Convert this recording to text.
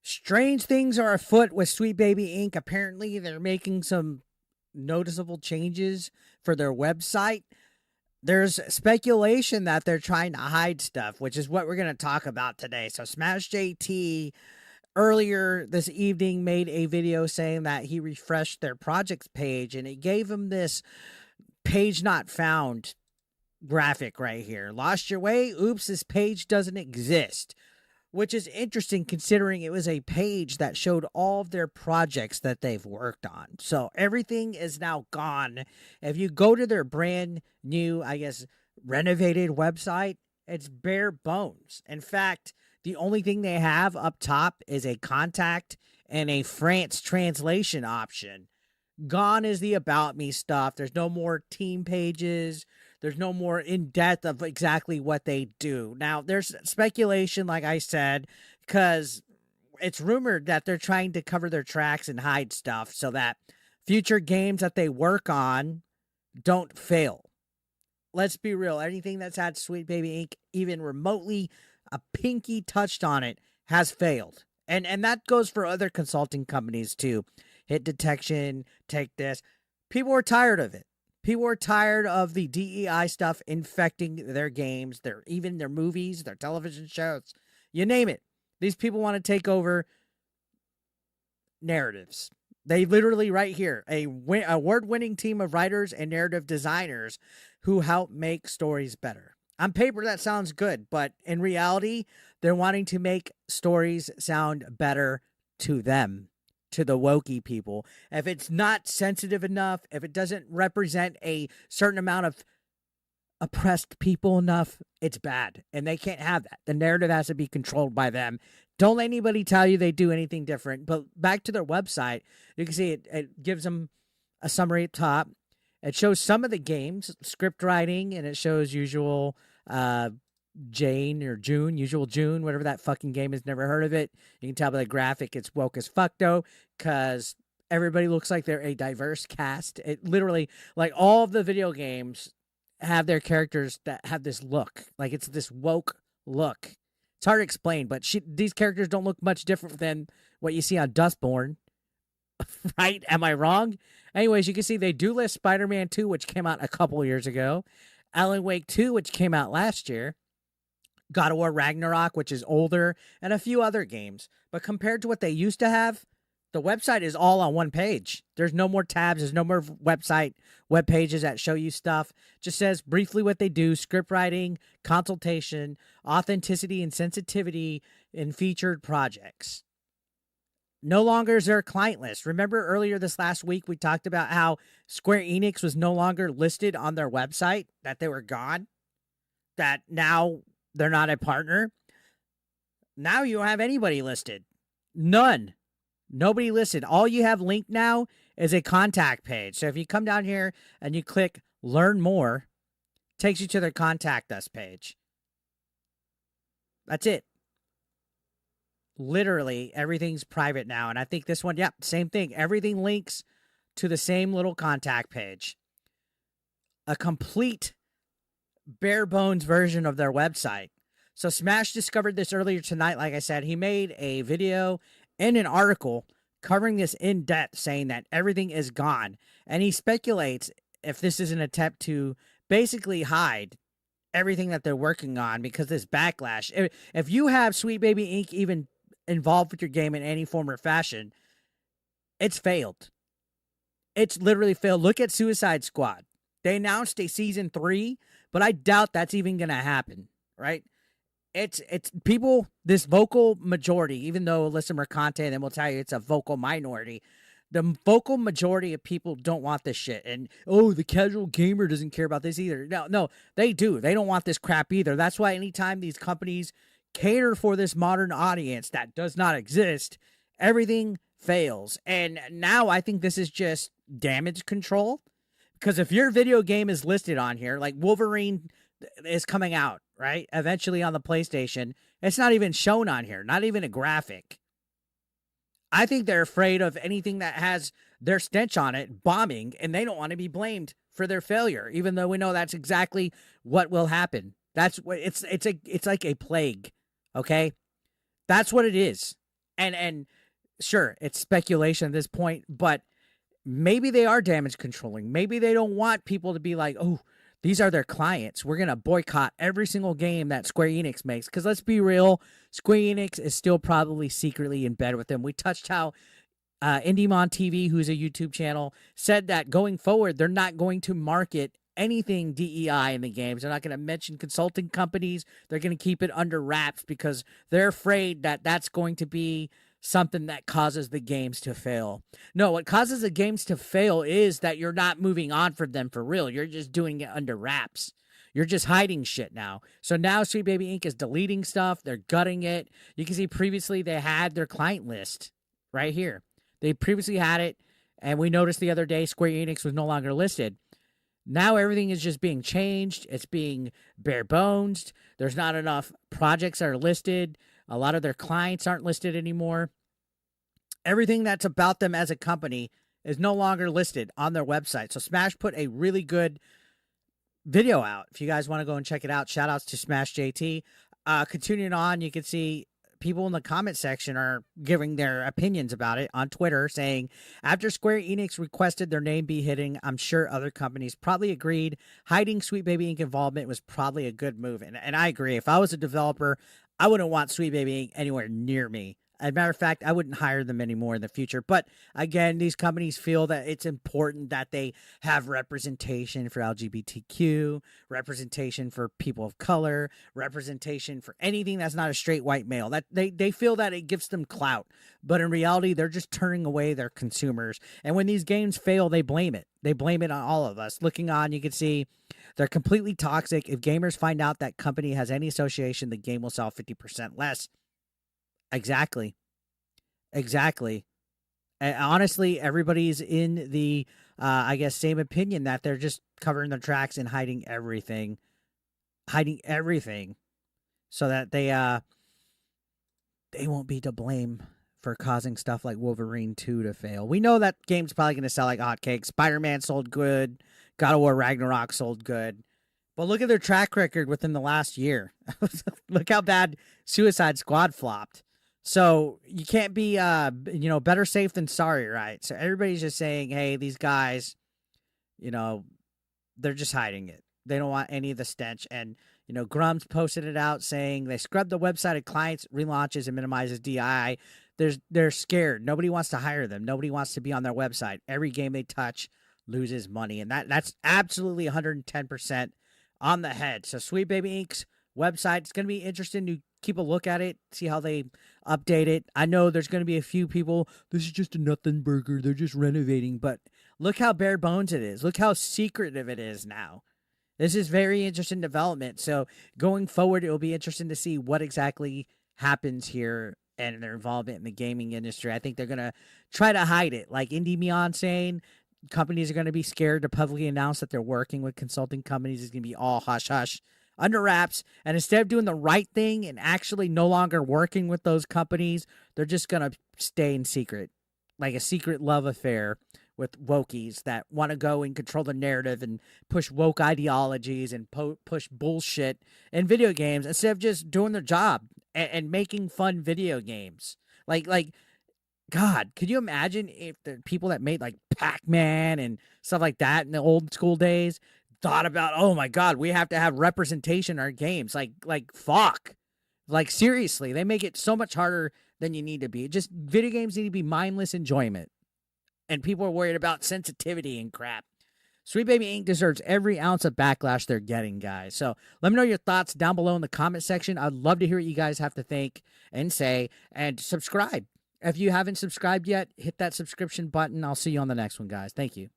Strange things are afoot with Sweet Baby Inc. Apparently, they're making some noticeable changes for their website. There's speculation that they're trying to hide stuff, which is what we're going to talk about today. So, Smash JT earlier this evening made a video saying that he refreshed their projects page and it gave him this page not found graphic right here. Lost your way? Oops, this page doesn't exist. Which is interesting considering it was a page that showed all of their projects that they've worked on. So everything is now gone. If you go to their brand new, I guess, renovated website, it's bare bones. In fact, the only thing they have up top is a contact and a France translation option. Gone is the about me stuff. There's no more team pages. There's no more in depth of exactly what they do. Now, there's speculation, like I said, because it's rumored that they're trying to cover their tracks and hide stuff so that future games that they work on don't fail. Let's be real. Anything that's had Sweet Baby Inc., even remotely a pinky touched on it, has failed. And that goes for other consulting companies too. Hit detection, take this. People are tired of it. People are tired of the DEI stuff infecting their games, even their movies, their television shows. You name it. These people want to take over narratives. They literally right here, a award-winning team of writers and narrative designers who help make stories better. On paper, that sounds good, but in reality, they're wanting to make stories sound better to them, to the wokey people. If it's not sensitive enough, if it doesn't represent a certain amount of oppressed people enough, it's bad. And they can't have that. The narrative has to be controlled by them. Don't let anybody tell you they do anything different. But back to their website, you can see it gives them a summary at top. It shows some of the games, script writing, and it shows usual Jane or June, usual June, whatever that fucking game is. Never heard of it. You can tell by the graphic it's woke as fuck though, because everybody looks like they're a diverse cast. It literally, like all of the video games have their characters that have this look, like it's this woke look. It's hard to explain, but these characters don't look much different than what you see on Dustborn. Right? Am I wrong? Anyways, you can see they do list Spider-Man 2, which came out a couple years ago. Alan Wake 2, which came out last year. God of War Ragnarok, which is older, and a few other games. But compared to what they used to have, the website is all on one page. There's no more tabs. There's no more web pages that show you stuff. Just says briefly what they do, script writing, consultation, authenticity and sensitivity in featured projects. No longer is there a client list. Remember earlier this last week, we talked about how Square Enix was no longer listed on their website, that they were gone, that now they're not a partner. Now you don't have anybody listed. None. Nobody listed. All you have linked now is a contact page. So if you come down here and you click learn more, it takes you to their contact us page. That's it. Literally everything's private now. And I think this one, yep, same thing. Everything links to the same little contact page. A complete bare bones version of their website. So Smash discovered this earlier tonight. Like I said, he made a video and an article covering this in depth, saying that everything is gone. And he speculates if this is an attempt to basically hide everything that they're working on because this backlash. If you have Sweet Baby Inc. even involved with your game in any form or fashion, it's failed. It's literally failed. Look at Suicide Squad. They announced a season 3, but I doubt that's even going to happen, right? It's people, this vocal majority, even though Alyssa Mercante and will tell you it's a vocal minority, the vocal majority of people don't want this shit. And, oh, the casual gamer doesn't care about this either. No, they do. They don't want this crap either. That's why anytime these companies cater for this modern audience that does not exist, everything fails. And now I think this is just damage control. Because if your video game is listed on here, like Wolverine is coming out, right? Eventually on the PlayStation, it's not even shown on here, not even a graphic. I think they're afraid of anything that has their stench on it bombing, and they don't want to be blamed for their failure, even though we know that's exactly what will happen. That's what it's like a plague, okay? That's what it is. And sure, it's speculation at this point, but maybe they are damage controlling. Maybe they don't want people to be like, oh, these are their clients. We're going to boycott every single game that Square Enix makes. Because let's be real, Square Enix is still probably secretly in bed with them. We touched how IndieMon TV, who's a YouTube channel, said that going forward, they're not going to market anything DEI in the games. They're not going to mention consulting companies. They're going to keep it under wraps because they're afraid that that's going to be something that causes the games to fail. No, what causes the games to fail is that you're not moving on for them for real. You're just doing it under wraps. You're just hiding shit now. So now Sweet Baby Inc. is deleting stuff. They're gutting it. You can see previously they had their client list right here. They previously had it, and we noticed the other day Square Enix was no longer listed. Now everything is just being changed. It's being bare bones. There's not enough projects that are listed. A lot of their clients aren't listed anymore. Everything that's about them as a company is no longer listed on their website. So Smash put a really good video out. If you guys want to go and check it out, shout outs to Smash JT. Continuing on, you can see people in the comment section are giving their opinions about it on Twitter, saying, after Square Enix requested their name be hidden, I'm sure other companies probably agreed. Hiding Sweet Baby Inc. involvement was probably a good move. And I agree. If I was a developer, I wouldn't want Sweet Baby Inc. anywhere near me. As a matter of fact, I wouldn't hire them anymore in the future. But again, these companies feel that it's important that they have representation for LGBTQ, representation for people of color, representation for anything that's not a straight white male. That they feel that it gives them clout. But in reality, they're just turning away their consumers. And when these games fail, they blame it. They blame it on all of us. Looking on, you can see they're completely toxic. If gamers find out that company has any association, the game will sell 50% less. Exactly. And honestly, everybody's in the, I guess, same opinion that they're just covering their tracks and hiding everything, so that they won't be to blame for causing stuff like Wolverine 2 to fail. We know that game's probably going to sell like hotcakes. Spider-Man sold good. God of War Ragnarok sold good. But look at their track record within the last year. Look how bad Suicide Squad flopped. So you can't be, better safe than sorry, right? So everybody's just saying, hey, these guys, they're just hiding it. They don't want any of the stench. And, Grum's posted it out saying they scrubbed the website of clients, relaunches, and minimizes DI. They're scared. Nobody wants to hire them. Nobody wants to be on their website. Every game they touch loses money. And that's absolutely 110% on the head. So Sweet Baby Inc.'s website, it's going to be interesting to keep a look at it, see how they update it. I know there's going to be a few people, this is just a nothing burger, they're just renovating, but look how bare bones it is. Look how secretive it is now. This is very interesting development. So going forward, it will be interesting to see what exactly happens here and their involvement in the gaming industry. I think they're going to try to hide it. Like IndieMon saying, companies are going to be scared to publicly announce that they're working with consulting companies. It's going to be all hush-hush, under wraps, and instead of doing the right thing and actually no longer working with those companies, they're just going to stay in secret, like a secret love affair with wokies that want to go and control the narrative and push woke ideologies and push bullshit in video games instead of just doing their job and making fun video games. Like, God, could you imagine if the people that made like Pac-Man and stuff like that in the old school days thought about, oh my God, we have to have representation in our games. Like fuck. Like seriously, they make it so much harder than you need to be. Just video games need to be mindless enjoyment. And people are worried about sensitivity and crap. Sweet Baby Inc. deserves every ounce of backlash they're getting, guys. So let me know your thoughts down below in the comment section. I'd love to hear what you guys have to think and say. And subscribe. If you haven't subscribed yet, hit that subscription button. I'll see you on the next one, guys. Thank you.